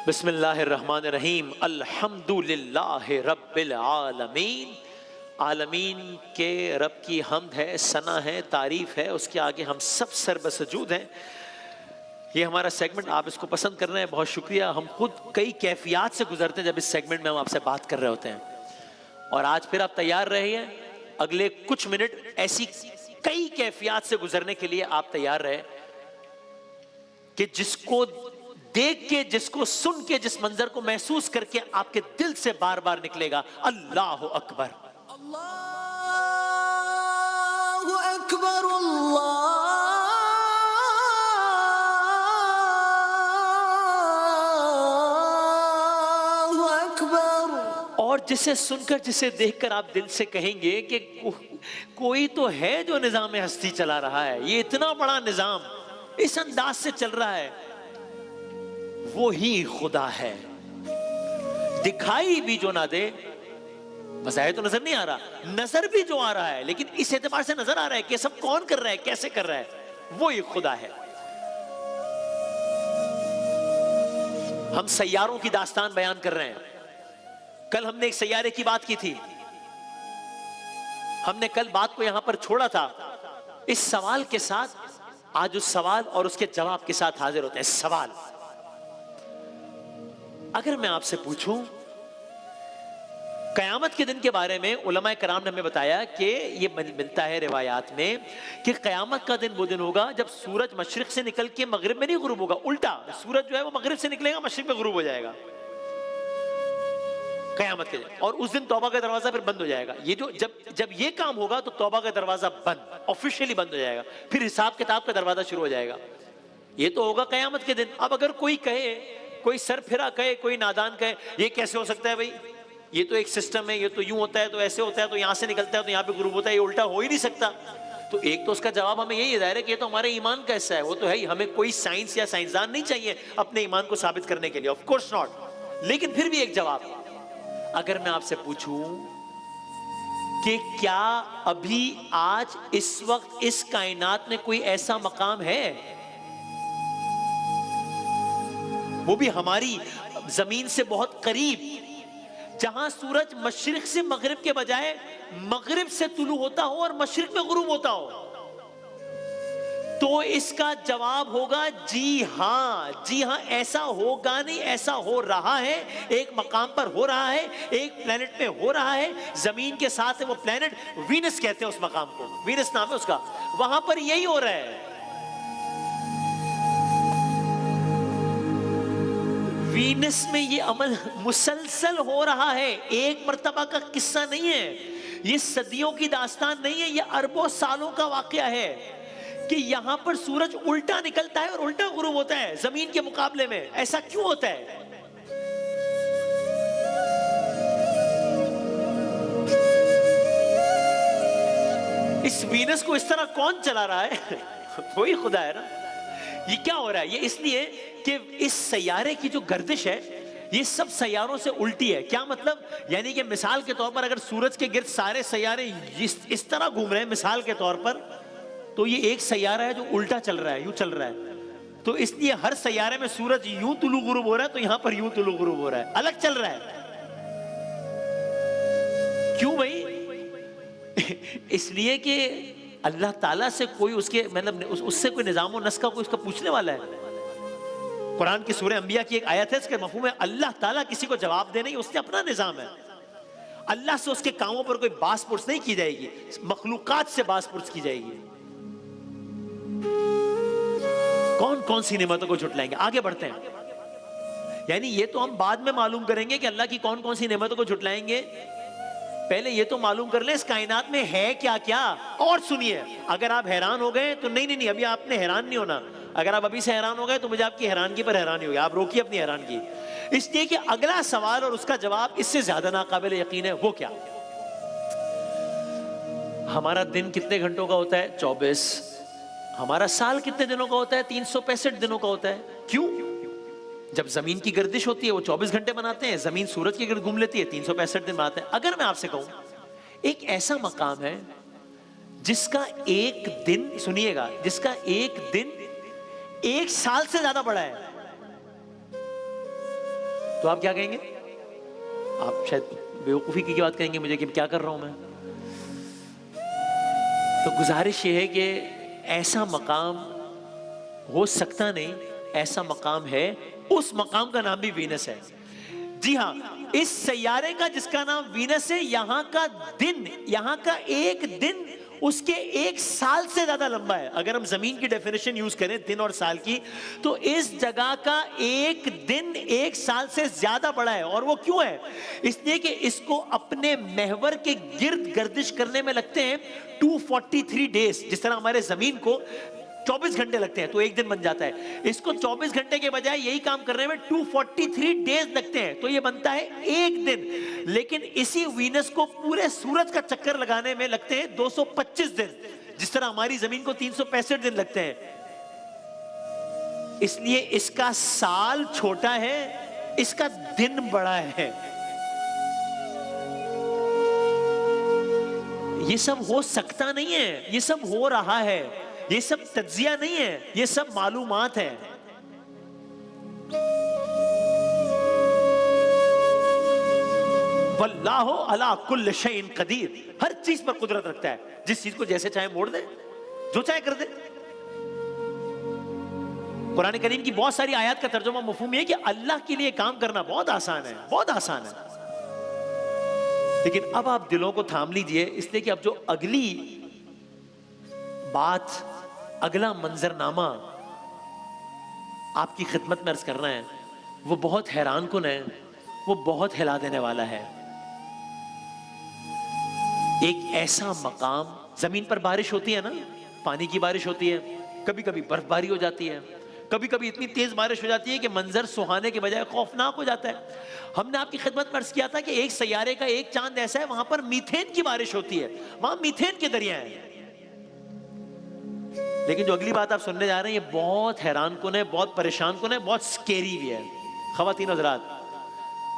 बिस्मिल्लाहिर्रहमानिर्रहीम। अल्हम्दुलिल्लाहि रब्बिल आलमीन। आलमीन के रब की हम्द है, सना है, तारीफ़ है, उसके आगे हम सब सर्वसजूद हैं। ये हमारा सेगमेंट आप इसको पसंद कर रहे हैं, बहुत शुक्रिया। हम खुद कई कैफियत से गुजरते हैं जब इस सेगमेंट में हम आपसे बात कर रहे होते हैं, और आज फिर आप तैयार रहिए। अगले कुछ मिनट ऐसी कई कैफियत से गुजरने के लिए आप तैयार रहे कि जिसको देख के, जिसको सुन के, जिस मंजर को महसूस करके आपके दिल से बार बार निकलेगा अल्लाह अकबर, अल्लाहु अकबर, अल्लाहु अकबर। और जिसे सुनकर, जिसे देखकर आप दिल से कहेंगे कि कोई तो है जो निजाम हस्ती चला रहा है, ये इतना बड़ा निजाम इस अंदाज से चल रहा है, वो ही खुदा है। दिखाई भी जो ना दे, बजाय तो नजर नहीं आ रहा, नजर भी जो आ रहा है, लेकिन इस एतबार से नजर आ रहा है कि सब कौन कर रहा है, कैसे कर रहा है, वो ही खुदा है। हम सैयारों की दास्तान बयान कर रहे हैं। कल हमने एक सैयारे की बात की थी। हमने कल बात को यहां पर छोड़ा था इस सवाल के साथ। आज उस सवाल और उसके जवाब के साथ हाजिर होते हैं। सवाल, अगर मैं आपसे पूछूं कयामत के दिन के बारे में, उलमाए कराम ने हमें बताया कि ये मिलता है रिवायात में कि कयामत का दिन वो दिन होगा जब सूरज मशरिक से निकल के मगरिब में नहीं गुरूब होगा, उल्टा सूरज जो है वो मगरिब से निकलेगा, मशरिक में गुरूब हो जाएगा कयामत के दिन। और उस दिन तौबा का दरवाजा फिर बंद हो जाएगा। ये जो जब ये काम होगा तो तौबा का दरवाजा बंद, ऑफिशियली बंद हो जाएगा, फिर हिसाब किताब का दरवाजा शुरू हो जाएगा। ये तो होगा कयामत के दिन। अब अगर कोई कहे, कोई सर फिरा कहे, कोई नादान कहे ये कैसे हो सकता है भाई, ये तो एक सिस्टम है, ये तो यूं होता है, तो ऐसे होता है, तो यहां से निकलता है तो यहां पे ग्रुप होता है, ये उल्टा हो ही नहीं सकता। तो एक तो उसका जवाब हमें यही है कि ये तो हमारे ईमान का हिस्सा है, वो तो है ही, हमें कोई साइंस या साइंसदान नहीं चाहिए अपने ईमान को साबित करने के लिए, ऑफ कोर्स नॉट। लेकिन फिर भी एक जवाब, अगर मैं आपसे पूछूं कि क्या अभी आज इस वक्त इस कायनात में कोई ऐसा मकाम है, वो भी हमारी जमीन से बहुत करीब, जहां सूरज मशरिक से मगरिब के बजाय मगरिब से तुलू होता हो और मशरिक में गुरूब होता हो, तो इसका जवाब होगा जी हाँ, जी हाँ, ऐसा होगा नहीं, ऐसा हो रहा है, एक मकाम पर हो रहा है, एक प्लेनेट में हो रहा है, जमीन के साथ है वो प्लेनेट, वीनस कहते हैं उस मकाम को, वीनस नाम है उसका, वहां पर यही हो रहा है। वीनस में ये अमल मुसलसल हो रहा है, एक मर्तबा का किस्सा नहीं है, ये सदियों की दास्तान नहीं है, ये अरबों सालों का वाकया है कि यहां पर सूरज उल्टा निकलता है और उल्टा गुरूब होता है जमीन के मुकाबले में। ऐसा क्यों होता है? इस वीनस को इस तरह कौन चला रहा है? वही खुदा है ना। ये क्या हो रहा है? ये इसलिए कि इस सैयारे की जो गर्दिश है ये सब सैयारों से उल्टी है। क्या मतलब? यानी कि मिसाल के तौर पर अगर सूरज के गिर्द सारे सैयारे इस तरह घूम रहे हैं मिसाल के तौर पर, तो ये एक सैयारा है जो उल्टा चल रहा है, यूं चल रहा है। तो इसलिए हर सैयारे में सूरज यूं तुलू गुरूब हो रहा है, तो यहां पर यूं तुलू गुरूब हो रहा है, अलग चल रहा है। क्यों भाई? इसलिए कि अल्लाह ताला से कोई उसके मतलब उससे कोई निजाम नस्क का कोई उसका पूछने वाला है। कुरान की सूरह अंबिया की एक आयत है, इसका मफहूम है अल्लाह ताला किसी को जवाब दे नहीं, उसने अपना निजाम है। अल्लाह से उसके कामों पर कोई बास पुर्स नहीं की जाएगी, मखलूकात से बास पुर्स की जाएगी। कौन कौन सी नेमतों को झुटलाएंगे? आगे बढ़ते हैं। यानी ये तो हम बाद में मालूम करेंगे कि अल्लाह की कौन कौन सी नेमतों को झुटलाएंगे, पहले ये तो मालूम कर लें इस कायनात में है क्या क्या। और सुनिए, अगर आप हैरान हो गए तो नहीं नहीं नहीं, अभी आपने हैरान नहीं होना। अगर आप अभी से हैरान हो गए तो मुझे आपकी हैरानगी पर हैरानी होगी, आप रोकिए अपनी हैरानगी, इसलिए कि अगला सवाल और उसका जवाब इससे ज्यादा नाकाबिल यकीन है। वो क्या? हमारा दिन कितने घंटों का होता है? 24। हमारा साल कितने दिनों का होता है? 365 दिनों का होता है। क्यों? जब जमीन की गर्दिश होती है वो 24 घंटे बनाते हैं, जमीन सूरज की गिर्द घूम लेती है, 365 दिन बनाते हैं। अगर मैं आपसे कहूं एक ऐसा मकाम है जिसका एक दिन, सुनिएगा, जिसका एक दिन 1 साल से ज्यादा बड़ा है, तो आप क्या कहेंगे? आप शायद बेवकूफ़ी की बात कहेंगे मुझे कि क्या कर रहा हूं मैं। तो गुजारिश ये है कि ऐसा मकाम हो सकता नहीं, ऐसा मकाम है, उस मकाम का नाम भी वीनस है। जी हाँ, इस सैयारे का जिसका नाम वीनस है, यहां का दिन, यहां का एक दिन उसके एक साल से ज्यादा लंबा है। अगर हम जमीन की डेफिनेशन यूज करें दिन और साल की, तो इस जगह का एक दिन एक साल से ज्यादा बड़ा है। और वो क्यों है? इसलिए कि इसको अपने महवर के गिर्द गर्दिश करने में लगते हैं 243 डेज। जिस तरह हमारे जमीन को 24 घंटे लगते हैं तो एक दिन बन जाता है, इसको 24 घंटे के बजाय यही काम करने में 243 डेज लगते हैं, तो ये बनता है एक दिन। लेकिन इसी वीनस को पूरे सूरज का चक्कर लगाने में लगते हैं 225 दिन, जिस तरह हमारी जमीन को 365 दिन लगते हैं। इसलिए इसका साल छोटा है, इसका दिन बड़ा है। ये सब हो सकता नहीं है, ये सब हो रहा है। ये सब तज्जिया नहीं है, ये सब मालूमात है। वल्लाहु अला कुल्ल शैइन कदीर, हर चीज पर कुदरत रखता है। जिस चीज को जैसे चाहे मोड़ दे, जो चाहे कर दे। कुरान करीम की बहुत सारी आयत का तर्जुमा मफहूम है कि अल्लाह के लिए काम करना बहुत आसान है, बहुत आसान है। लेकिन अब आप दिलों को थाम लीजिए, इसलिए कि अब जो अगली बात, अगला मंजरनामा आपकी खिदमत में अर्ज करना है, वो बहुत हैरान कुन है, वो बहुत हिला देने वाला है। एक ऐसा मकाम, जमीन पर बारिश होती है ना, पानी की बारिश होती है, कभी कभी बर्फबारी हो जाती है, कभी कभी इतनी तेज बारिश हो जाती है कि मंजर सुहाने के बजाय खौफनाक हो जाता है। हमने आपकी खिदमत में अर्ज किया था कि एक सैयारे का एक चांद ऐसा है, वहां पर मीथेन की बारिश होती है, वहां मीथेन के दरिया हैं। लेकिन जो अगली बात आप सुनने जा रहे हैं, ये बहुत हैरान कुन है, बहुत परेशान कुन है, बहुत स्केरी भी है। ख़वातीन हज़रात,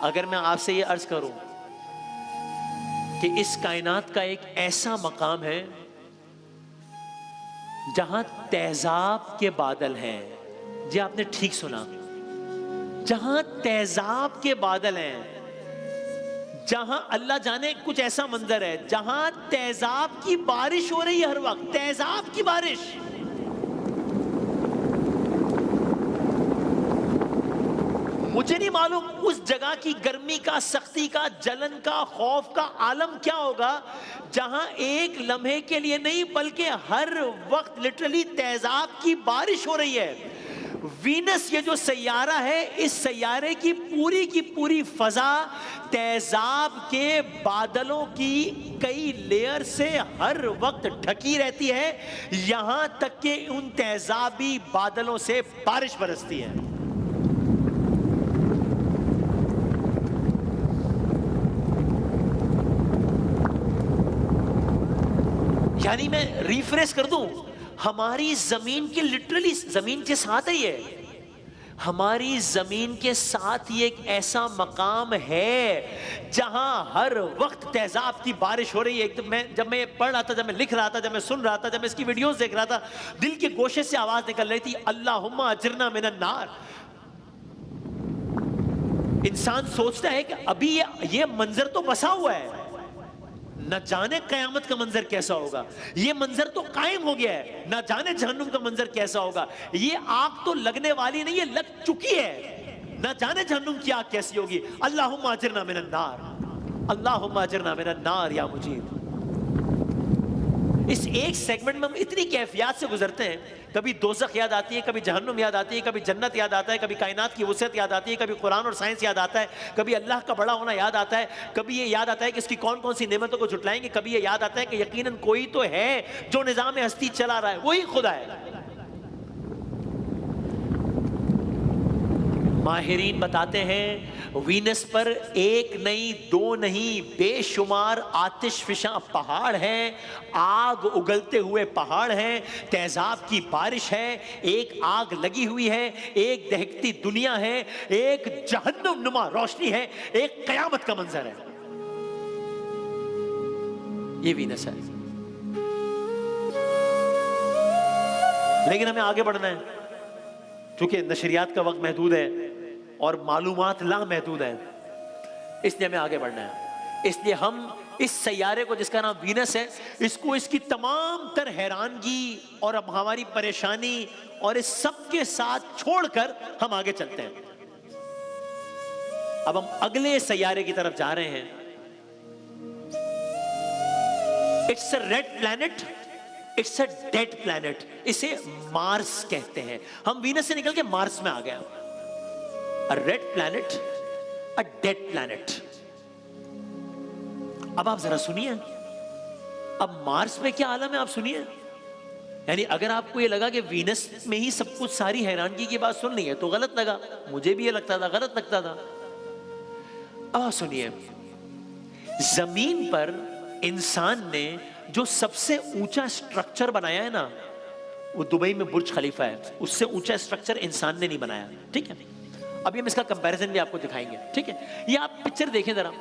अगर मैं आपसे ये अर्ज करूं कि इस कायनात का एक ऐसा मकाम है जहां तेजाब के बादल हैं, जी आपने ठीक सुना, जहां तेजाब के बादल हैं, जहां अल्लाह जाने कुछ ऐसा मंजर है जहां तेजाब की बारिश हो रही है, हर वक्त तेजाब की बारिश। मुझे नहीं मालूम उस जगह की गर्मी का, सख्ती का, जलन का, खौफ का आलम क्या होगा, जहां एक लम्हे के लिए नहीं बल्कि हर वक्त लिटरली तेजाब की बारिश हो रही है। वीनस ये जो सैयारा है, इस सैयारे की पूरी फजा तेजाब के बादलों की कई लेयर से हर वक्त ढकी रहती है, यहां तक कि उन तेजाबी बादलों से बारिश बरसती है। यानी मैं रिफ्रेश कर दूं, हमारी जमीन के लिटरली जमीन के साथ है ये, हमारी जमीन के साथ ये एक ऐसा मकाम है जहां हर वक्त तेजाब की बारिश हो रही है। एकदम जब मैं पढ़ रहा था, जब मैं लिख रहा था, जब मैं सुन रहा था, जब मैं इसकी वीडियोस देख रहा था, दिल के गोशे से आवाज निकल रही थी, अल्लाहुम्मा अजिरना मिनन नार। इंसान सोचता है कि अभी ये मंजर तो बसा हुआ है, न जाने कयामत का मंजर कैसा होगा, ये मंजर तो कायम हो गया है, न जाने जहन्नुम का मंजर कैसा होगा। ये आग तो लगने वाली नहीं, ये लग चुकी है, न जाने जहन्नुम की आग कैसी होगी। अल्लाहुम्मा अजिरना मिनन नार, अल्लाहुम्मा अजिरना मिनन नार या मुजीब। इस एक सेगमेंट में हम इतनी कैफियत से गुजरते हैं, कभी दोज़ख याद आती है, कभी जहन्नुम याद आती है, कभी जन्नत याद आता है, कभी कायनात की वुसअत याद आती है, कभी कुरान और साइंस याद आता है, कभी अल्लाह का बड़ा होना याद आता है, कभी ये याद आता है कि इसकी कौन कौन सी नेमतों को झुटलाएंगे, कभी ये याद आता है कि यकीनन कोई तो है जो निज़ाम हस्ती चला रहा है, वही खुदा है। माहिरीन बताते हैं वीनस पर एक नहीं, दो नहीं, बेशुमार आतिश फिशा पहाड़ हैं, आग उगलते हुए पहाड़ हैं, तेजाब की बारिश है, एक आग लगी हुई है, एक दहकती दुनिया है, एक जहन्नुम नुमा रोशनी है, एक कयामत का मंजर है। ये वीनस है। लेकिन हमें आगे बढ़ना है, क्योंकि नशरियात का वक्त महदूद है। और मालूमात लामहदूद है, इसलिए हमें आगे बढ़ना है। इसलिए हम इस सैयारे को जिसका नाम वीनस है, इसको इसकी तमाम तर हैरानगी और अब हमारी परेशानी और इस सब के साथ छोड़कर हम आगे चलते हैं। अब हम अगले सैयारे की तरफ जा रहे हैं। It's a red planet, it's a dead planet, इसे मार्स कहते हैं। हम वीनस से निकल के मार्स में आ गए। A red planet, a dead planet. अब आप जरा सुनिए, अब मार्स में क्या आलम है आप सुनिए। यानी अगर आपको ये लगा कि वीनस में ही सब कुछ सारी हैरानगी की बात सुन ली है तो गलत लगा, मुझे भी ये लगता था, गलत लगता था। अब आप सुनिए, जमीन पर इंसान ने जो सबसे ऊंचा स्ट्रक्चर बनाया है ना, वो दुबई में बुर्ज खलीफा है। उससे ऊंचा स्ट्रक्चर इंसान ने नहीं बनाया, ठीक है। अभी हम इसका कंपैरिजन भी आपको दिखाएंगे, ठीक है। ये आप पिक्चर देखें जरा।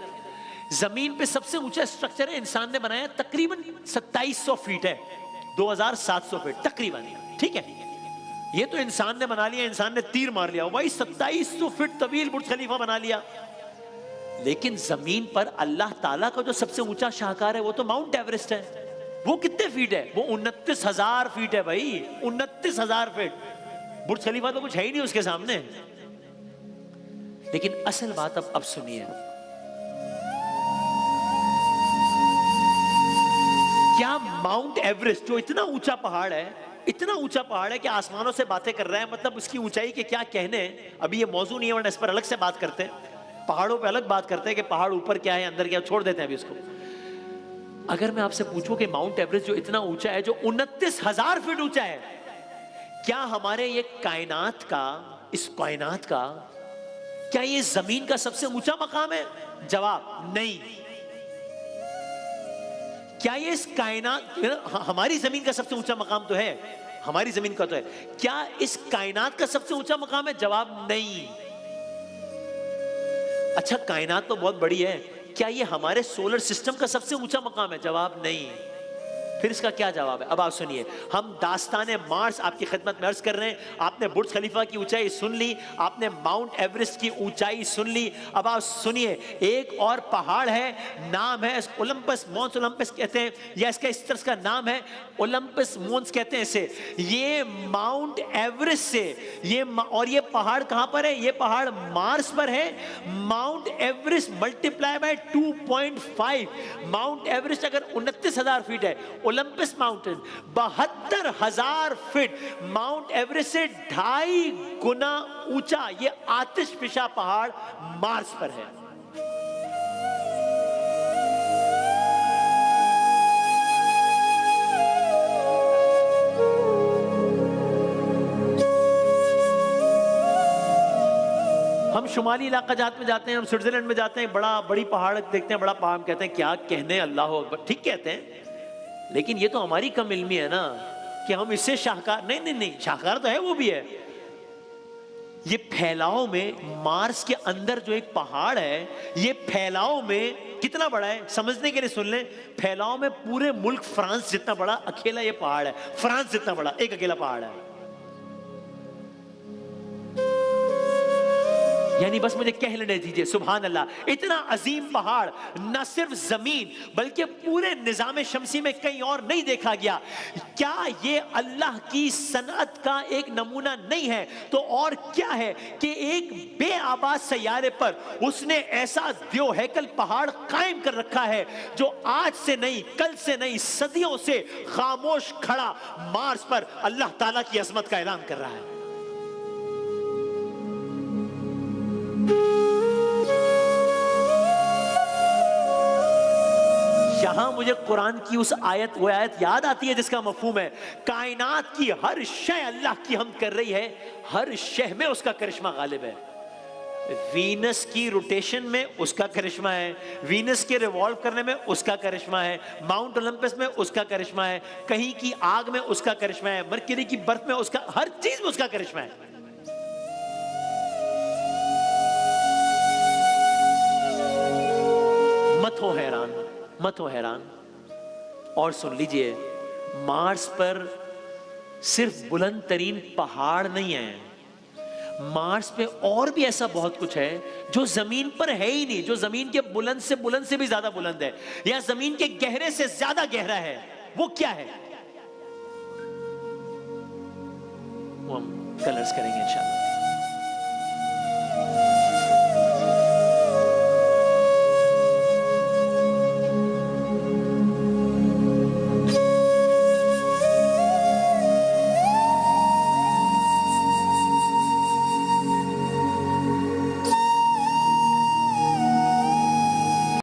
जमीन पे सबसे ऊंचा स्ट्रक्चर है इंसान ने बनाया, तकरीबन 2700 फीट है, 2700 फीट तकरीबन, ठीक है। ये तो इंसान ने बना लिया, इंसान ने तीर मार लिया, वही 2700 फीट तवील बुर्ज खलीफा बना लिया। लेकिन जमीन पर अल्लाह ताला का जो सबसे ऊंचा शाहकार है वो तो माउंट एवरेस्ट है। वो कितने फीट है? वो 29,000 फीट है भाई, 29,000 फीट। बुर्ज खलीफा तो कुछ है ही नहीं उसके सामने। लेकिन असल बात अब सुनिए, क्या माउंट एवरेस्ट जो इतना ऊंचा पहाड़ है, इतना ऊंचा पहाड़ है कि आसमानों से बातें कर रहा है, मतलब उसकी ऊंचाई के क्या कहने। अभी ये मौजू नहीं है, वरना इस पर अलग से बात करते हैं, पहाड़ों पे अलग बात करते हैं कि पहाड़ ऊपर क्या है अंदर क्या, छोड़ देते हैं अभी इसको। अगर मैं आपसे पूछूं कि माउंट एवरेस्ट जो इतना ऊंचा है, जो 29,000 फीट ऊंचा है, क्या हमारे ये कायनात का, इस कायनात का, क्या ये जमीन का सबसे ऊंचा मकाम है? जवाब नहीं। क्या ये इस कायनात, हमारी जमीन का सबसे ऊंचा मकाम तो है, हमारी जमीन का तो है, क्या इस कायनात का सबसे ऊंचा मकाम है? जवाब नहीं। अच्छा, कायनात तो बहुत बड़ी है, क्या ये हमारे सोलर सिस्टम का सबसे ऊंचा मकाम है? जवाब नहीं। फिर इसका क्या जवाब है? अब आप सुनिए, हम दास्ताने मार्स आपकी खिदमत में अर्ज कर रहे हैं। आपने बुर्ज खलीफा की ऊंचाई सुन ली, आपने माउंट एवरेस्ट की ऊंचाई सुन ली। अब आप सुनिए, एक और पहाड़ है, नाम है ओलंपस मॉन्स, ओलंपस कहते हैं, या इसका इस तरह का नाम है ओलंपस मॉन्स कहते हैं इसे। ये माउंट एवरेस्ट से ये और ये पहाड़ कहां पर है? ये पहाड़ मार्स पर है। Mount Everest multiply by 2.5। Mount Everest अगर 29,000 फीट है, Olympus mountain 72,000 feet, mount Everest से 2.5 गुना ऊंचा ये आतिशफिशा पहाड़ मार्स पर है। हम शुमाली इलाका जात में जाते हैं, हम स्विट्जरलैंड में जाते हैं, बड़ी पहाड़ देखते हैं, बड़ा पहाड़ कहते हैं क्या कहने, अल्लाह अकबर, ठीक कहते हैं। लेकिन ये तो हमारी कम इल्मी है ना कि हम इससे शाहकार, नहीं, शाहकार तो है, वो भी है। ये फैलाव में, मार्स के अंदर जो एक पहाड़ है, ये फैलाव में कितना बड़ा है समझने के लिए सुन लें। फैलाव में पूरे मुल्क फ्रांस जितना बड़ा अकेला ये पहाड़ है, फ्रांस जितना बड़ा एक अकेला पहाड़ है। यानी बस मुझे कह लेने दीजिए, सुभान अल्लाह, इतना अजीम पहाड़ न सिर्फ जमीन बल्कि पूरे निजाम शमसी में कहीं और नहीं देखा गया। क्या ये अल्लाह की सनअत का एक नमूना नहीं है तो और क्या है कि एक बेआबाद सैयारे पर उसने ऐसा द्यो हैकल पहाड़ कायम कर रखा है जो आज से नहीं, कल से नहीं, सदियों से खामोश खड़ा मार्स पर अल्लाह ताला की अजमत का ऐलान कर रहा है। यहां मुझे कुरान की उस आयत, वो आयत याद आती है जिसका मफहूम है कायनात की हर शय अल्लाह की हम कर रही है, हर शय में उसका करिश्मा गालिब है। वीनस की रोटेशन में उसका करिश्मा है, वीनस के रिवॉल्व करने में उसका करिश्मा है, माउंट ओलंपस में उसका करिश्मा है, कहीं की आग में उसका करिश्मा है, मरकरी की बर्फ में उसका, हर चीज में उसका करिश्मा है। मत हो हैरान, मत हो हैरान। और सुन लीजिए, मार्स पर सिर्फ बुलंद तरीन पहाड़ नहीं है, मार्स पे और भी ऐसा बहुत कुछ है जो जमीन पर है ही नहीं, जो जमीन के बुलंद से भी ज्यादा बुलंद है, या जमीन के गहरे से ज्यादा गहरा है। वो क्या है, वो हम कलर्स करेंगे इंशाल्लाह।